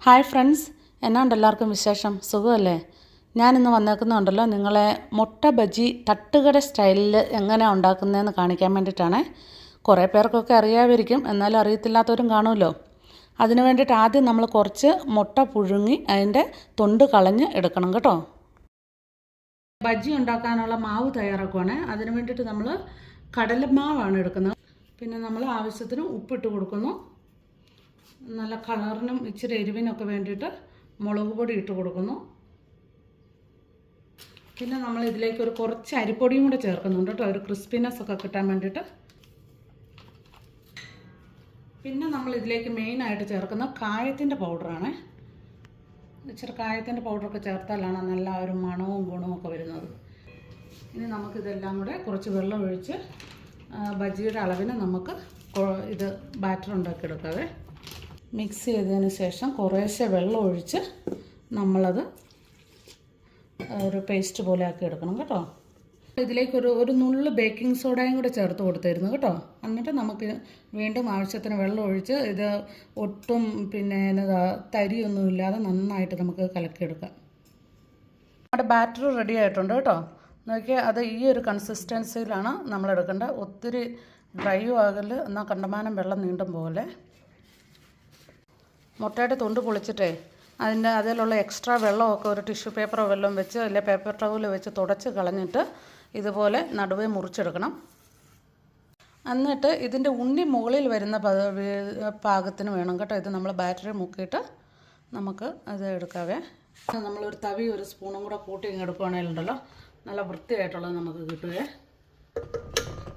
Hi friends, എന്നാണ്ട് എല്ലാവർക്കും വിശേഷം? സുഖമല്ലേ? ഞാനിന്ന് വന്നേക്കുന്നുണ്ടല്ലോ നിങ്ങളെ മുട്ട ബജി തട്ടുകട സ്റ്റൈലിൽ എങ്ങനെയാണ് ഉണ്ടാക്കുന്നതെന്ന് കാണിക്കാൻ വേണ്ടിയിട്ടാണ്. കുറേ പേർക്കൊക്കെ അറിയാമായിരിക്കും, എന്നാലും അറിയത്തില്ലാത്തവരും കാണുമല്ലോ. അതിന് വേണ്ടിയിട്ട് ആദ്യം നമ്മൾ കുറച്ച് മുട്ട പുഴുങ്ങി അതിൻ്റെ തൊണ്ട് കളഞ്ഞ് എടുക്കണം കേട്ടോ. ബജി ഉണ്ടാക്കാനുള്ള മാവ് തയ്യാറാക്കുവാണ്. അതിന് വേണ്ടിയിട്ട് നമ്മൾ കടലമാവാണ് എടുക്കുന്നത്. പിന്നെ നമ്മൾ ആവശ്യത്തിന് ഉപ്പിട്ട് കൊടുക്കുന്നു. നല്ല കളറിനും ഇച്ചിരി എരിവിനൊക്കെ വേണ്ടിയിട്ട് മുളക് പൊടി ഇട്ട് കൊടുക്കുന്നു. പിന്നെ നമ്മൾ ഇതിലേക്ക് കുറച്ച് അരിപ്പൊടിയും കൂടെ ചേർക്കുന്നുണ്ട് കേട്ടോ, ഒരു ക്രിസ്പിനെസ് ഒക്കെ കിട്ടാൻ വേണ്ടിയിട്ട്. പിന്നെ നമ്മൾ ഇതിലേക്ക് മെയിനായിട്ട് ചേർക്കുന്ന കായത്തിൻ്റെ പൗഡറാണ്. ഇച്ചിരി കായത്തിൻ്റെ പൗഡറൊക്കെ ചേർത്താലാണ് നല്ല ഒരു മണവും ഗുണവും ഒക്കെ വരുന്നത്. ഇനി നമുക്കിതെല്ലാം കൂടെ കുറച്ച് വെള്ളം ഒഴിച്ച് ബജിയുടെ അളവിന് നമുക്ക് ഇത് ബാറ്റർ ഉണ്ടാക്കിയെടുക്കാവേ. മിക്സ് ചെയ്തതിന് ശേഷം കുറേശ്ശെ വെള്ളം ഒഴിച്ച് നമ്മളത് ഒരു പേസ്റ്റ് പോലെ ആക്കി എടുക്കണം കേട്ടോ. ഇതിലേക്ക് ഒരു നുള്ള് ബേക്കിംഗ് സോഡയും കൂടെ ചേർത്ത് കൊടുത്തായിരുന്നു കേട്ടോ. എന്നിട്ട് നമുക്ക് വീണ്ടും ആവശ്യത്തിന് വെള്ളം ഒഴിച്ച് ഇത് ഒട്ടും തരിയൊന്നും ഇല്ലാതെ നന്നായിട്ട് നമുക്ക് കലക്കിയെടുക്കാം. നമ്മുടെ ബാറ്റർ റെഡി ആയിട്ടുണ്ട് കേട്ടോ. നോക്കിയാൽ അത് ഈ ഒരു കൺസിസ്റ്റൻസിയിലാണ് നമ്മൾ എടുക്കേണ്ടത്. ഒത്തിരി ഡ്രൈയും ആകല്, എന്നാൽ കണ്ടമാനം വെള്ളം നീണ്ടും പോലെ. മുട്ടയുടെ തൊണ്ട് പൊളിച്ചിട്ടേ അതിലുള്ള എക്സ്ട്രാ വെള്ളമൊക്കെ ഒരു ടിഷ്യൂ പേപ്പറോ വല്ലതും വെച്ച് അല്ലെങ്കിൽ പേപ്പർ ടവൽ വെച്ച് തുടച്ച് കളഞ്ഞിട്ട് ഇതുപോലെ നടുവേ മുറിച്ചെടുക്കണം. എന്നിട്ട് ഇതിൻ്റെ ഉണ്ണി മുകളിൽ വരുന്ന പാകത്തിന് വേണം കേട്ടോ. ഇത് നമ്മൾ ബാറ്ററി മുക്കിയിട്ട് നമുക്ക് അത് എടുക്കാവേ. നമ്മളൊരു തവി ഒരു സ്പൂണും കൂടെ കൂട്ടി എടുക്കുകയാണെങ്കിലുണ്ടല്ലോ നല്ല വൃത്തിയായിട്ടുള്ളത് നമുക്ക് കിട്ടുകയെ.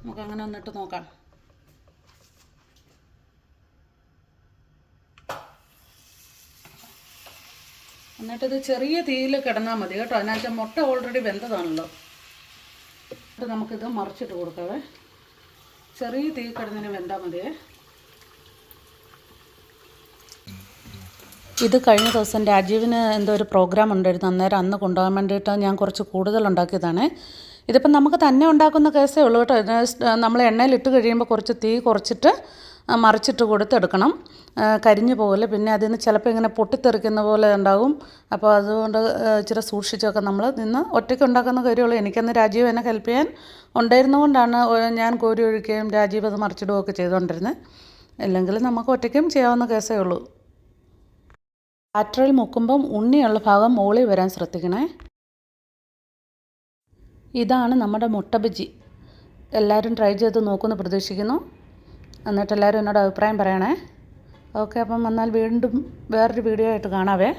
നമുക്കങ്ങനെ ഒന്നിട്ട് നോക്കാം. എന്നിട്ടിത് ചെറിയ തീയിൽ കിടന്നാൽ മതി കേട്ടോ. അതിനകത്ത് മുട്ട ഓൾറെഡി വെന്തതാണല്ലോ. എന്നിട്ട് നമുക്കിത് മറിച്ചിട്ട് കൊടുക്കാവേ. ചെറിയ തീ കിടന്നതിന് വെന്താൽ മതിയേ. ഇത് കഴിഞ്ഞ ദിവസം രാജീവിന് എന്തോ ഒരു പ്രോഗ്രാം ഉണ്ടായിരുന്നു. അന്ന് കൊണ്ടുപോകാൻ വേണ്ടിയിട്ട് ഞാൻ കുറച്ച് കൂടുതൽ ഉണ്ടാക്കിയതാണ്. ഇതിപ്പം നമുക്ക് തന്നെ ഉണ്ടാക്കുന്ന കേസേ ഉള്ളൂ കേട്ടോ. നമ്മൾ എണ്ണയിലിട്ട് കഴിയുമ്പോൾ കുറച്ച് തീ കുറച്ചിട്ട് മറിച്ചിട്ട് കൊടുത്തെടുക്കണം. കരിഞ്ഞു പോലെ പിന്നെ അതിന് ചിലപ്പോൾ ഇങ്ങനെ പൊട്ടിത്തെറിക്കുന്ന പോലെ ഉണ്ടാകും. അപ്പോൾ അതുകൊണ്ട് ഇച്ചിരി സൂക്ഷിച്ചൊക്കെ നമ്മൾ ഒറ്റയ്ക്ക് ഉണ്ടാക്കുന്ന കാര്യമുള്ളൂ. എനിക്കന്ന് രാജീവ് എന്നെ ഹെൽപ്പ് ചെയ്യാൻ ഉണ്ടായിരുന്നുകൊണ്ടാണ് ഞാൻ കോരി ഒഴിക്കുകയും രാജീവ് അത് മറിച്ചിടുകയൊക്കെ ചെയ്തുകൊണ്ടിരുന്നത്. അല്ലെങ്കിൽ നമുക്ക് ഒറ്റയ്ക്കും ചെയ്യാവുന്ന കേസേ ഉള്ളൂ. ബാറ്ററിൽ മുക്കുമ്പം ഉണ്ണിയുള്ള ഭാഗം മുകളിൽ വരാൻ ശ്രദ്ധിക്കണേ. ഇതാണ് നമ്മുടെ മുട്ട ബജി. എല്ലാവരും ട്രൈ ചെയ്ത് നോക്കുമെന്ന് പ്രതീക്ഷിക്കുന്നു. എന്നിട്ട് എല്ലാവരും എന്നോട് അഭിപ്രായം പറയണേ. ഓക്കെ, അപ്പം വന്നാൽ വീണ്ടും വേറൊരു വീഡിയോ ആയിട്ട് കാണാവേ.